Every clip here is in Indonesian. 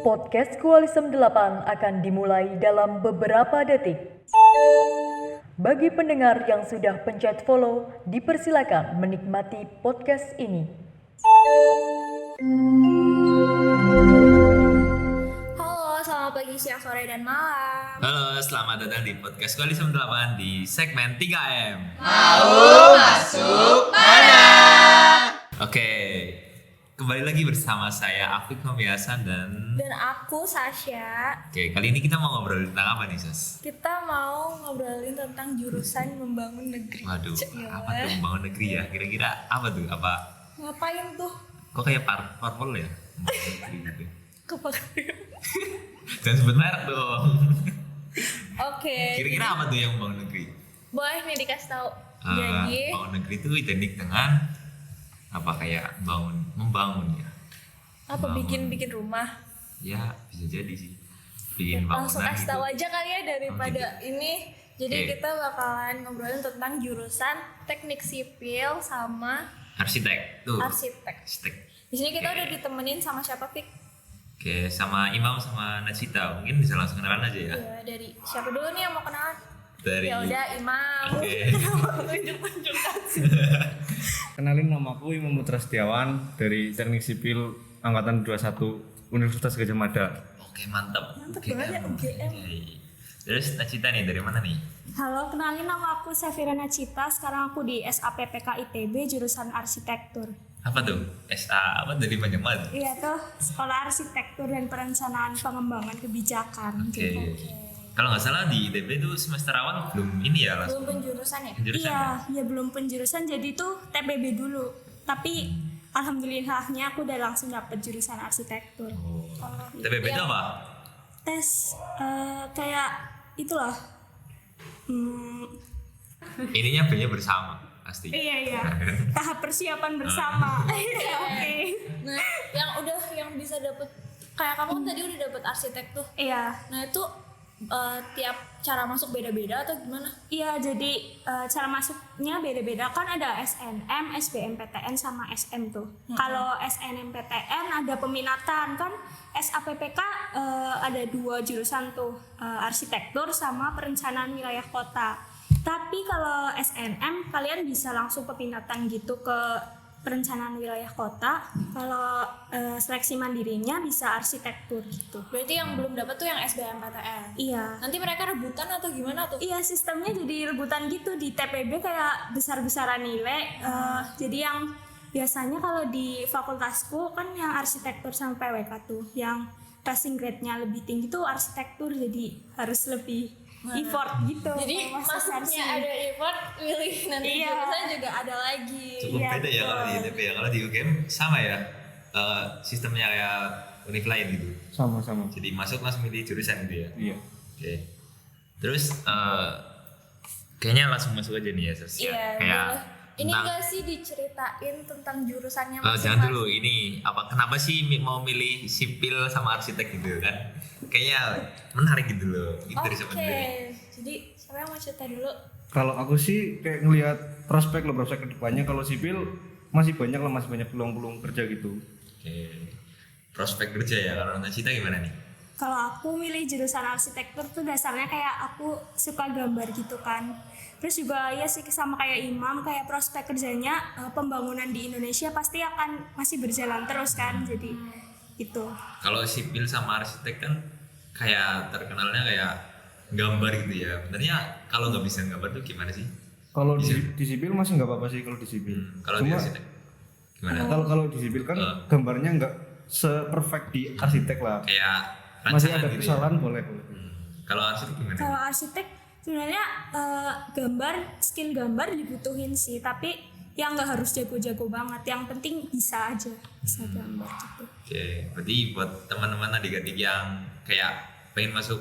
Podcast Kualisem 8 akan dimulai dalam beberapa detik. Bagi pendengar yang sudah pencet follow, dipersilakan menikmati podcast ini. Halo, selamat pagi, siang, sore, dan malam. Halo, selamat datang di podcast Kualisem 8 di segmen 3M. Mau masuk mana? Oke, kembali lagi bersama saya Afik Mamiasan dan aku Sasha. Oke, kali ini kita mau ngobrol tentang apa nih, Sas? Kita mau ngobrolin tentang jurusan membangun negeri. Waduh, Cek, apa tuh membangun negeri ya? Kira-kira apa tuh? Apa? Ngapain tuh? Kok kayak parpol ya? Membangun negeri gitu. Kepakai. Jangan sebut merek dong. Oke. Kira-kira apa tuh yang membangun negeri? Boleh nih dikasih tahu. Jadi, Membangun negeri itu identik dengan apa, kayak membangun ya? apa Membangun. bikin rumah? Ya, bisa jadi sih. Bikin bangunan Langsung kasih gitu. tahu aja kali ya daripada ini. Jadi Oke. kita bakalan ngobrolin tentang jurusan teknik sipil sama Arsitek tuh. arsitek. Arsitek. Di sini kita Oke. udah ditemenin sama siapa, Fik? Oke, sama Imam sama Najita. Mungkin bisa langsung kenalan aja ya. Ya, dari siapa dulu nih yang mau kenalan? Dari Ya udah, Imam. Oke. Tunjuk-tunjukkan sih. Kenalin, namaku Imam Putra Setiawan dari Teknik Sipil Angkatan 21 Universitas Gadjah Mada. Oke, mantap. Mantap banget ya, UGM. Oke. Terus Najita nih dari mana nih? Halo, kenalin nama aku Safira Nacita. Sekarang aku di SAPPK ITB jurusan arsitektur. Apa tuh? SA apa dari banyak banget? Iya tuh, Sekolah Arsitektur dan Perencanaan Pengembangan Kebijakan. Oke. Gitu. Kalau nggak salah di ITB itu semester awal belum ini ya langsung Belum penjurusan ya? penjurusan Iya, ya? ya belum penjurusan jadi tuh TPB dulu. Tapi alhamdulillahnya aku udah langsung dapet jurusan arsitektur. Oh. TPB itu apa? Tes kayak itulah. Ininya B-nya bersama pasti. Iya. Tahap persiapan bersama. Iya, oke. Nah, yang bisa dapet kayak kamu kan tadi udah dapet arsitek tuh. Iya. Nah, itu tiap cara masuk beda-beda atau gimana? Iya, jadi cara masuknya beda-beda kan, ada SNM, SBMPTN sama SM tuh. Kalau SNMPTN ada peminatan kan, SAPPK ada 2 jurusan tuh, arsitektur sama perencanaan wilayah kota. Tapi kalau SNM kalian bisa langsung peminatan gitu ke perencanaan wilayah kota. Kalau seleksi mandirinya bisa arsitektur gitu. Berarti yang belum dapat tuh yang SBMPTN. Iya. Nanti mereka rebutan atau gimana tuh? Iya, sistemnya jadi rebutan gitu di TPB, kayak besar-besaran nilai. Jadi yang biasanya kalau di fakultasku kan yang arsitektur sama PWK tuh, yang passing grade-nya lebih tinggi tuh arsitektur, jadi harus lebih effort gitu. Jadi masuk masuknya versi. ada effort, pilih nanti Iya. jurusan juga ada lagi. Cukup Iya, beda ya kalau di ITB ya. Kalau di UGM sama ya. Sistemnya kayak univ lain gitu. Sama-sama. Jadi masuk langsung milih jurusan gitu ya. Iya. Oke. Terus kayaknya langsung masuk aja nih ya, Sas. Iya, Kayak boleh. Ini tentang- enggak sih diceritain tentang jurusannya jangan masing-masing? dulu, ini apa, kenapa sih mau milih sipil sama arsitek gitu kan? Kayaknya menarik gitu loh. Itu dari siapa Oke, dulu? jadi siapa yang mau cerita dulu? Kalau aku sih kayak ngelihat prospek kedepannya, kalau sipil masih banyak peluang-peluang kerja gitu. Oke. Prospek kerja ya, kalau Najita gimana nih? Kalau aku milih jurusan arsitektur tuh dasarnya kayak aku suka gambar gitu kan. Terus juga ya sih sama kayak Imam, kayak prospek kerjanya pembangunan di Indonesia pasti akan masih berjalan terus kan. Jadi itu. Kalau sipil sama arsitek kan kayak terkenalnya kayak gambar gitu ya. Sebenarnya kalau nggak bisa gambar tuh gimana sih? Kalau Bisa. di sipil masih nggak apa-apa sih kalau di sipil. Kalau di Cuma arsitek gimana? kalau di sipil kan gambarnya nggak se-perfect di arsitek lah. Kayak Masih rancangan ada gitu kesalahan ya? boleh. Kalau arsitek gimana? Kalau arsitek sebenarnya skill gambar dibutuhin sih, tapi yang nggak harus jago-jago banget. Yang penting bisa aja, bisa gambar gitu. Oke, berarti buat teman-teman adik-adik yang kayak pengen masuk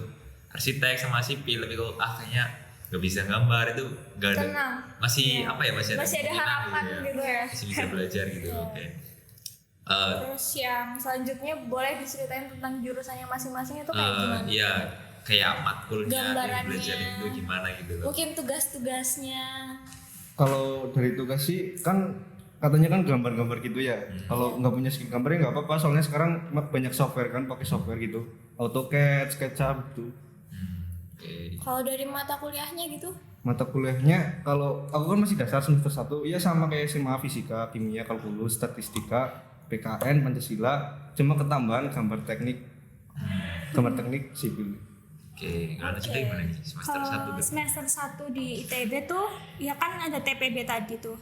arsitek sama sipil tapi kok kayaknya nggak bisa gambar, itu nggak ada, Tenang. masih apa ya, masih ada Masih ada kemungkinan harapan gitu ya. masih bisa belajar gitu. Oke. Terus yang selanjutnya boleh diceritain tentang jurusannya masing-masing itu kayak gimana? Iya, kayak matkulnya Gambarannya. belajar itu gimana gitu loh. Mungkin tugas-tugasnya. Kalau dari tugas sih kan katanya kan gambar-gambar gitu ya. Kalau nggak punya skill gambarnya nggak apa-apa, soalnya sekarang banyak software kan, pakai software gitu, AutoCAD, SketchUp gitu. Oke. Kalau dari mata kuliahnya gitu? Mata kuliahnya kalau aku kan masih dasar semester 1, ya sama kayak SMA, fisika, kimia, kalkulus, statistika, PKN, Pancasila, cuma ketambahan gambar teknik sipil. Oke, kalau Najida gimana nih? Semester 1 Kalau tuh. semester 1 di ITB tuh ya kan ada TPB tadi tuh.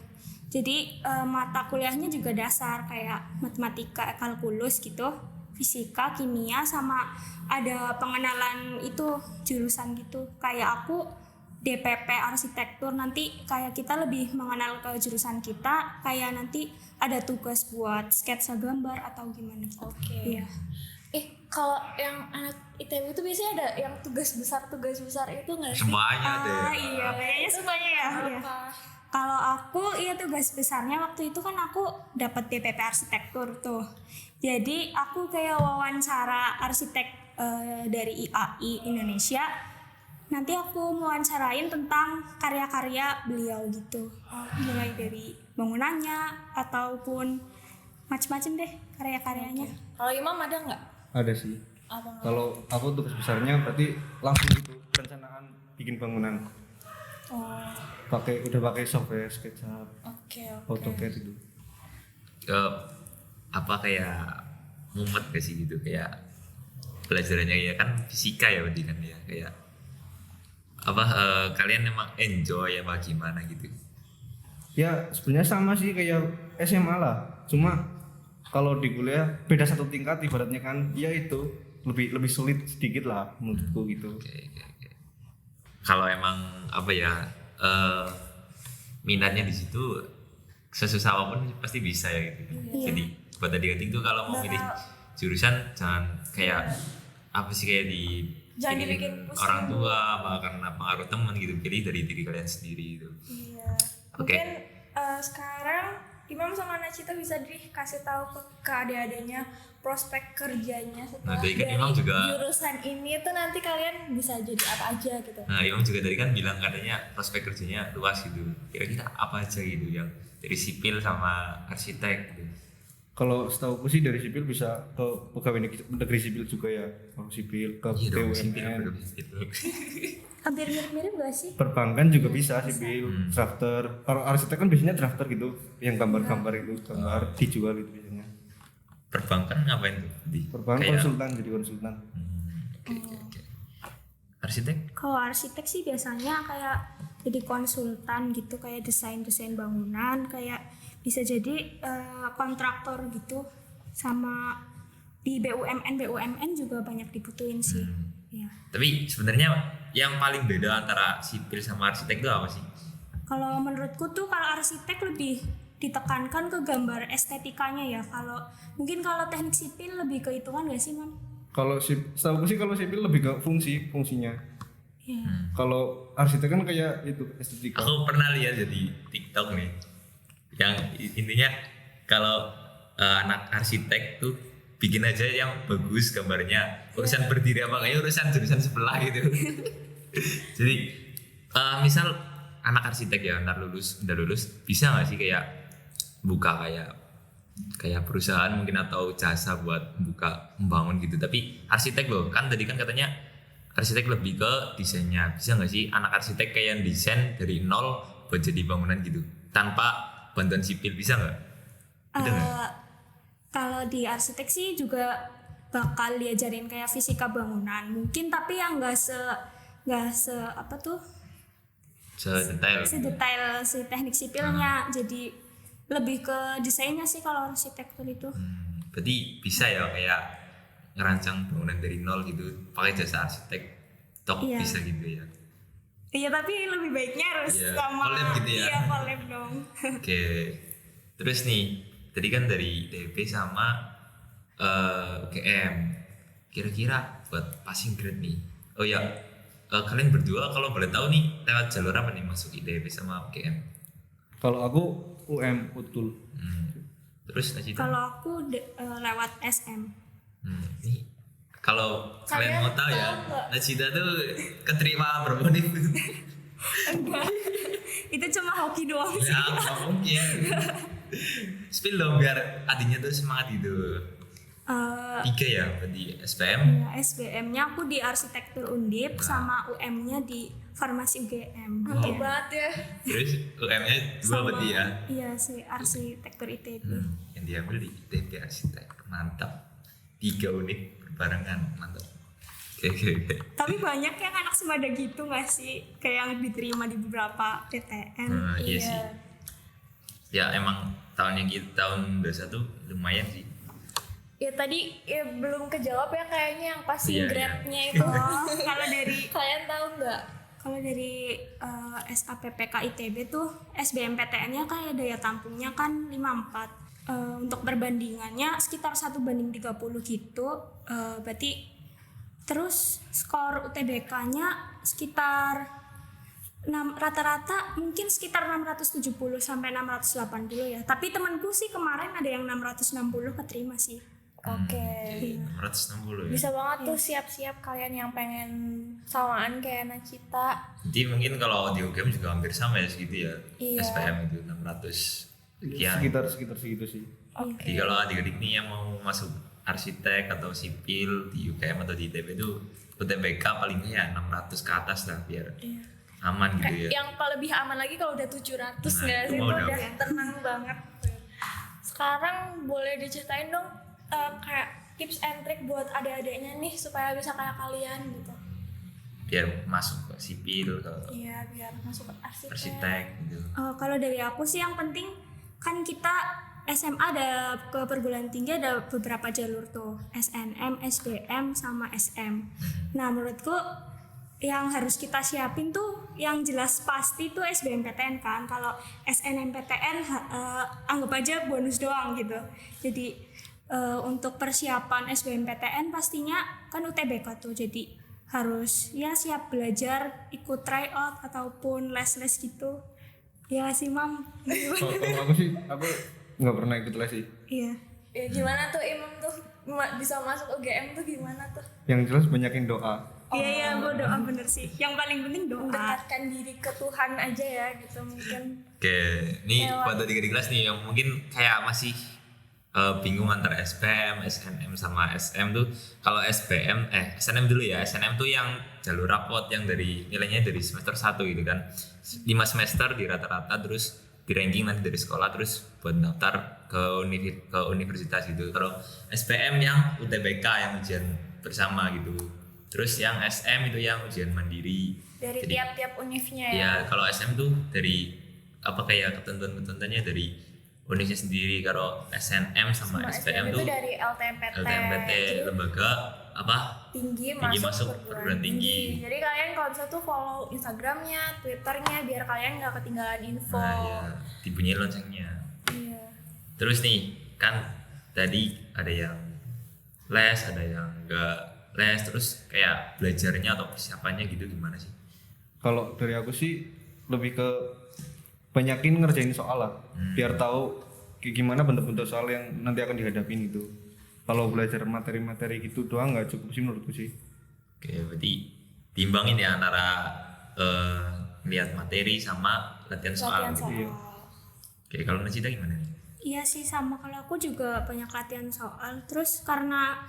Jadi mata kuliahnya juga dasar kayak matematika, kalkulus gitu, fisika, kimia, sama ada pengenalan itu jurusan gitu. Kayak aku DPP arsitektur, nanti kayak kita lebih mengenal ke jurusan kita, kayak nanti ada tugas buat sketsa gambar atau gimana gitu. Oke. Iya. Kalau yang anak ITB itu biasanya ada yang tugas besar itu nggak sih? Semuanya ada ya. Iya, kayaknya semuanya ya. Iya. Apa? Kalau aku tugas besarnya waktu itu kan aku dapat DPP arsitektur tuh. Jadi aku kayak wawancara arsitek dari IAI Indonesia. Nanti aku wawancarain tentang karya-karya beliau gitu. Mulai dari bangunannya ataupun macam-macam deh karya-karyanya. Kalau Imam ada nggak? Ada sih. Apa nggak? Kalau aku tugas besarnya berarti langsung gitu, perencanaan bikin bangunan. Oh, Udah pakai software SketchUp, oke. AutoCAD itu. Apa kayak mumet gak sih gitu, kayak pelajarannya ya kan fisika ya berarti kan ya, kayak apa kalian emang enjoy apa gimana gitu? Ya sebenarnya sama sih kayak SMA lah, cuma kalau di kuliah beda satu tingkat ibaratnya kan, ya itu lebih sulit sedikit lah menurutku gitu. Oke. Kalau emang apa ya minatnya di situ, sesusah apapun pasti bisa ya gitu. Jadi buat adik-adik tuh kalau mau milih jurusan jangan kayak apa sih, kayak Jangan pilih dibikin pusing. orang tua apa karena pengaruh teman gitu, pilih dari diri kalian sendiri itu. Iya. Oke. Mungkin sekarang Imam sama Nacita bisa dikasih tahu ke adik-adiknya prospek kerjanya setelah Nah, tadi kan dari Imam juga- jurusan ini tuh nanti kalian bisa jadi apa aja gitu. Nah, Imam juga tadi kan bilang katanya prospek kerjanya luas gitu. Kira-kira apa aja gitu yang dari sipil sama arsitek gitu. Kalau setauku sih dari sipil bisa ke pegawai negeri sipil juga ya, kalau sipil ke Iya dong, sipil, BUMN, sipil. Hampir mirip-mirip gak sih? perbankan juga bisa sipil, drafter. Kalau arsitek kan biasanya drafter gitu, yang gambar-gambar itu, gambar dijual itu biasanya. Perbankan ngapain tuh? Perbankan Kayak- konsultan, jadi konsultan. Oke. Arsitek? Kalau arsitek sih biasanya kayak jadi konsultan gitu, kayak desain bangunan, kayak bisa jadi kontraktor gitu, sama di BUMN juga banyak dibutuhin sih. Ya. Tapi sebenarnya yang paling beda antara sipil sama arsitek itu apa sih? Kalau menurutku tuh kalau arsitek lebih ditekankan ke gambar estetikanya ya. Kalau mungkin kalau teknik sipil lebih ke hitungan gak sih, Mam? Kalau setauku sih kalau sipil lebih ke fungsinya. Ya. Kalau arsitek kan kayak itu estetika. Aku pernah lihat jadi TikTok nih, yang intinya kalau anak arsitek tuh bikin aja yang bagus gambarnya, urusan berdiri apa kayaknya urusan jurusan sebelah gitu. Jadi misal anak arsitek ya udah lulus bisa nggak sih kayak buka kayak perusahaan mungkin atau jasa buat membangun gitu, tapi arsitek loh kan tadi kan katanya arsitek lebih ke desainnya, bisa nggak sih anak arsitek kayak desain dari nol buat jadi bangunan gitu tanpa bantuan sipil, bisa nggak? Ada nggak? Kalau di arsitek sih juga bakal diajarin kayak fisika bangunan mungkin, tapi yang nggak se apa tuh Sedetail. sedetail si teknik sipilnya. Jadi lebih ke desainnya sih kalau arsitektur itu. Berarti bisa ya kayak ngerancang bangunan dari nol gitu pakai jasa arsitek, Iya. bisa gitu ya. Iya, tapi lebih baiknya harus Iya, sama collab gitu ya. Iya, collab dong. Oke, terus nih tadi kan dari DP sama UGM, kira-kira buat passing grade nih. Oh ya, kalian berdua kalau boleh tahu nih lewat jalur apa nih masuk IDP sama UGM? Kalau aku Utul. Terus Najida? Kalau aku lewat SM. Nih kalau kalian mau tahu ya, tahu nggak? Najida tuh keterima berbonding. Itu cuma hoki doang sih. Ya nggak mungkin. Spill dong biar adiknya tuh semangat gitu. Eh, 3 ya berarti SPM. ya, SBM-nya aku di arsitektur Undip sama UM-nya di farmasi UGM. Mantap Iya. banget ya. Terus UM-nya 2 berarti ya. Iya sih, arsitektur ITB. Yang diambil di ITB arsitek. Mantap. 3 unit berbarengan. Mantap. Oke. Tapi banyak yang anak semada gitu nggak sih? Kayak yang diterima di beberapa PTN. Iya sih. Ya emang tahunnya kita tahun 21 lumayan sih. Ya tadi ya belum kejawab ya kayaknya yang pas Iya, grade-nya itu. Kalau dari Kalian tahu nggak? kalau dari SAPPK ITB tuh SBMPTN-nya kan daya tampungnya kan 54. Untuk perbandingannya sekitar 1:30 gitu. Berarti terus skor UTBK-nya sekitar rata-rata mungkin sekitar 670 sampai 680 ya. Tapi temanku sih kemarin ada yang 660 keterima sih. Oke. 660 ya. Bisa banget tuh siap-siap kalian yang pengen samaan kayak Nacita. Jadi mungkin kalau di UGM juga hampir sama ya segitu ya. Iya. SPM itu 600 sekian. sekitar segitu sih. Jadi kalau adik-adik nih yang mau masuk arsitek atau sipil di UGM atau di ITB itu UTBK palingnya ya 600 ke atas lah biar aman gitu ya. Yang lebih aman lagi kalau udah 700 Nah, nggak itu sih? mah Itu udah. udah tenang banget. Sekarang boleh diceritain dong kayak tips and trick buat adik-adiknya nih supaya bisa kayak kalian gitu. Biar masuk ke sipil ke Iya, biar masuk ke arsitek. arsitek gitu. Kalau dari aku sih yang penting kan kita SMA ada ke perguruan tinggi ada beberapa jalur tuh SNM, SBM sama SM. Nah menurutku yang harus kita siapin tuh yang jelas pasti tuh SBMPTN kan. Kalau SNMPTN anggap aja bonus doang gitu. Jadi untuk persiapan SBMPTN pastinya kan UTBK tuh jadi harus ya siap belajar ikut tryout ataupun les-les gitu ya sih mam. Kalau aku sih aku nggak pernah ikut les sih. Iya. Ya gimana tuh Imam tuh bisa masuk UGM tuh gimana tuh? Yang jelas banyakin doa. Iya iya gue doa bener sih. Yang paling penting doa. Mendekatkan diri ke Tuhan aja ya gitu mungkin. Oke, nih Lewat. buat adik-adik kelas nih yang mungkin kayak masih bingung antara SPM, SNM sama SM tuh. Kalau SNM dulu ya. SNM tuh yang jalur rapot yang dari nilainya dari semester 1 gitu kan. 5 semester di rata-rata terus di ranking nanti dari sekolah terus buat daftar ke universitas gitu. Kalau SPM yang UTBK yang ujian bersama gitu. Terus yang SM itu yang ujian mandiri. Dari Jadi, tiap-tiap univnya ya. ya kalau SM tuh dari apa kayak ketentuan-ketentuannya dari univnya sendiri. Kalau SNM sama SPM itu tuh dari LTMPT. LTMPT Jadi lembaga apa tinggi Tinggi masuk masuk perguruan tinggi. Jadi kalian kalau bisa tuh follow Instagramnya, Twitternya biar kalian nggak ketinggalan info. nah ya dibunyi loncengnya. Iya. Terus nih kan tadi ada yang les ada yang enggak les terus kayak belajarnya atau persiapannya gitu gimana sih? Kalau dari aku sih lebih ke banyakin ngerjain soal lah, biar tahu gimana bentuk-bentuk soal yang nanti akan dihadapin itu. Kalau belajar materi-materi gitu doang nggak cukup sih menurutku sih. Oke, berarti timbangin ya antara lihat materi sama latihan soal. Latihan soal. Iya. Oke, kalau Najida gimana nih? Iya sih sama kalau aku juga banyak latihan soal. Terus karena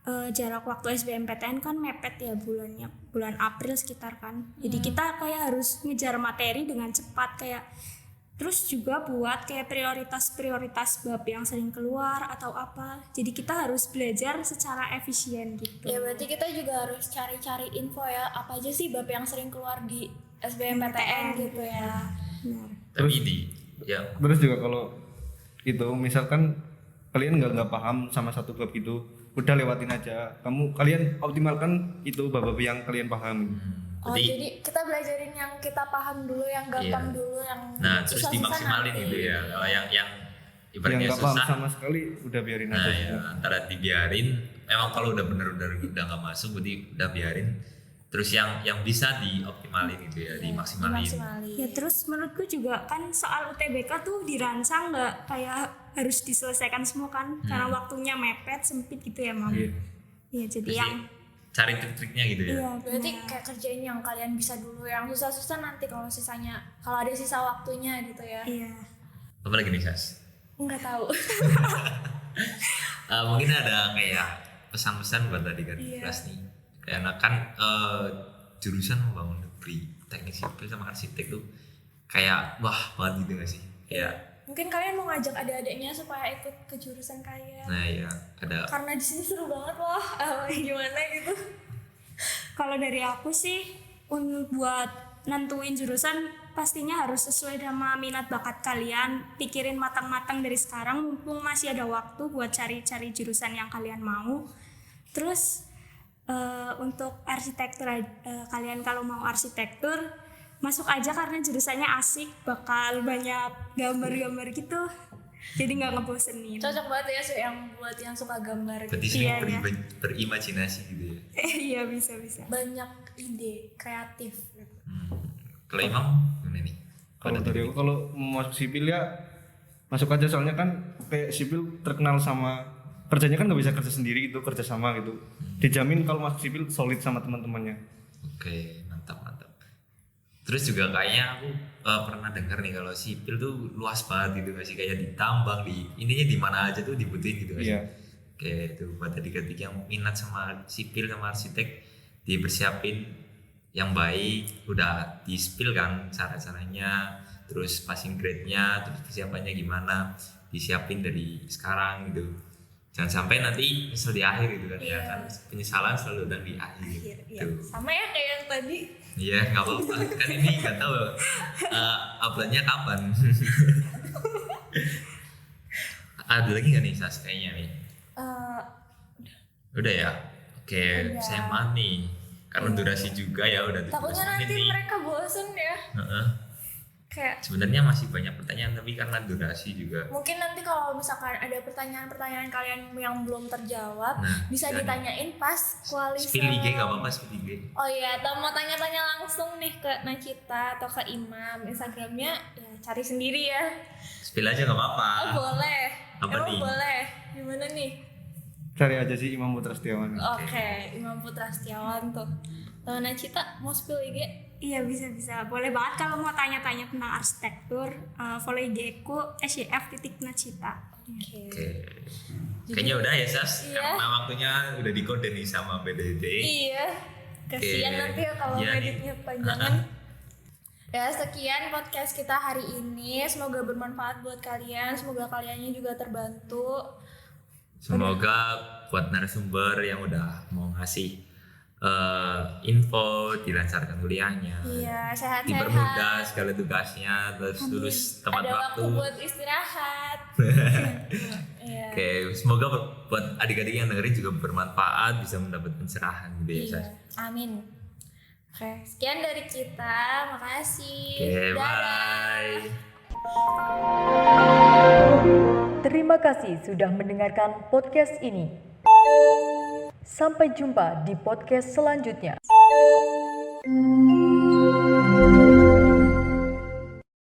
jarak waktu SBMPTN kan mepet ya bulan April sekitar kan. Jadi kita kayak harus ngejar materi dengan cepat kayak. Terus juga buat kayak prioritas bab yang sering keluar atau apa. Jadi kita harus belajar secara efisien gitu. Ya berarti kita juga harus cari-cari info ya apa aja sih bab yang sering keluar di SBMPTN gitu ya. Benar. Tapi di ya Terus juga kalau itu misalkan kalian nggak paham sama satu bab itu, udah lewatin aja. Kalian optimalkan itu bab-bab yang kalian pahami. Oh Jadi- jadi kita belajarin yang kita paham dulu, yang gampang Iya. dulu, yang nah terus susah-susah dimaksimalin nanti. gitu ya. Kalau yang Yang ibaratnya nggak paham susah sama sekali udah biarin nah aja. ya antara dibiarin emang kalau udah bener-bener udah nggak masuk berarti udah biarin terus yang bisa dioptimalin gitu ya dimaksimalin. Dimaksimalin. Ya terus menurutku juga kan soal UTBK tuh dirancang nggak kayak harus diselesaikan semua kan karena waktunya mepet sempit gitu ya mam. Iya. Iya jadi Terus yang cari trik-triknya gitu ya. iya Berarti benar. kayak kerjain yang kalian bisa dulu, yang susah-susah nanti kalau ada sisa waktunya gitu ya. Iya. Apa lagi nih Sas? Nggak tahu. Mungkin ada kayak pesan-pesan buat tadi kan Iya. kelas nih. Karena kan jurusan membangun negeri, teknik sipil sama arsitek tuh kayak wah banget gitu gak sih? Kayak Mungkin kalian mau ngajak adik-adiknya supaya ikut ke jurusan kalian. nah ya ada Karena di sini seru banget loh. Gimana gitu? Kalau dari aku sih buat nentuin jurusan pastinya harus sesuai sama minat bakat kalian. Pikirin matang-matang dari sekarang mumpung masih ada waktu buat cari-cari jurusan yang kalian mau. Terus untuk arsitektur kalian kalau mau arsitektur masuk aja karena jurusannya asik, bakal banyak gambar-gambar gitu. Jadi nggak ngebosenin. Cocok banget ya yang buat yang suka gambar. berarti Gitu. sering Iya, berimajinasi gitu ya. Iya bisa. Banyak ide kreatif. Gitu. Kalau Imam gimana nih? Kalau dari aku kalau mau masuk sipil ya masuk aja, soalnya kan kayak sipil terkenal sama kerjanya kan nggak bisa kerja sendiri gitu, kerja sama gitu. Dijamin kalau masuk sipil solid sama teman-temannya. Oke, mantap. Terus juga kayaknya aku pernah dengar nih kalau sipil tuh luas banget gitu gak sih, kayak ditambang di ininya di mana aja tuh dibutuhin gitu gak sih? Iya. Kayak itu buat adik-adik yang minat sama sipil sama arsitek dipersiapin yang baik, udah di spill kan cara-caranya, terus passing grade-nya, terus persiapannya gimana, disiapin dari sekarang gitu. Jangan sampai nanti nyesel di akhir gitu kan ya kan, penyesalan selalu ada di akhir gitu. Sama ya kayak yang tadi. Iya, nggak apa-apa. Kan ini nggak tahu uploadnya kapan. Ada lagi nggak nih Sas kayaknya nih? Udah ya. Oke, Udah. saya nih. Karena durasi juga ya udah 17 Takutnya menit nanti nih. mereka bosen ya. Heeh. Kayak Sebenarnya masih banyak pertanyaan tapi karena durasi juga. mungkin nanti kalau misalkan ada pertanyaan-pertanyaan kalian yang belum terjawab, Nah, bisa dan- ditanyain pas koalisi. Spill IG nggak apa-apa, spill IG. Oh iya, atau mau tanya-tanya langsung nih ke Nacita atau ke Imam, Instagramnya ya cari sendiri ya. Spill aja nggak apa-apa. Oh boleh. Apa Emang nih? boleh. Gimana nih? Cari aja sih Imam Putra Setiawan. Oke, Imam Putra Setiawan tuh. Kalau Nacita mau spill IG? Iya bisa. Boleh banget kalau mau tanya-tanya tentang arsitektur, follow IG ku @syf.nacita. Oke. Oke. Kayaknya udah ya Sas. Iya. Karena waktunya udah dikode nih sama PDD. Iya. Kasihan Oke. nanti ya kalau Iya nih. editnya panjangan. Ya sekian podcast kita hari ini. Semoga bermanfaat buat kalian. Semoga kaliannya juga terbantu. Semoga buat narasumber yang udah mau ngasih info, dilancarkan kuliahnya, Iya, sehat-sehat. dipermudah segala tugasnya, terus lulus tepat Ada waktu. waktu buat istirahat. Iya. Oke, semoga buat adik-adik yang dengerin juga bermanfaat, bisa mendapat pencerahan gitu ya, Iya. Sas. Amin. Oke, sekian dari kita. Makasih. Oke, Dadah. bye. Terima kasih sudah mendengarkan podcast ini. Sampai jumpa di podcast selanjutnya.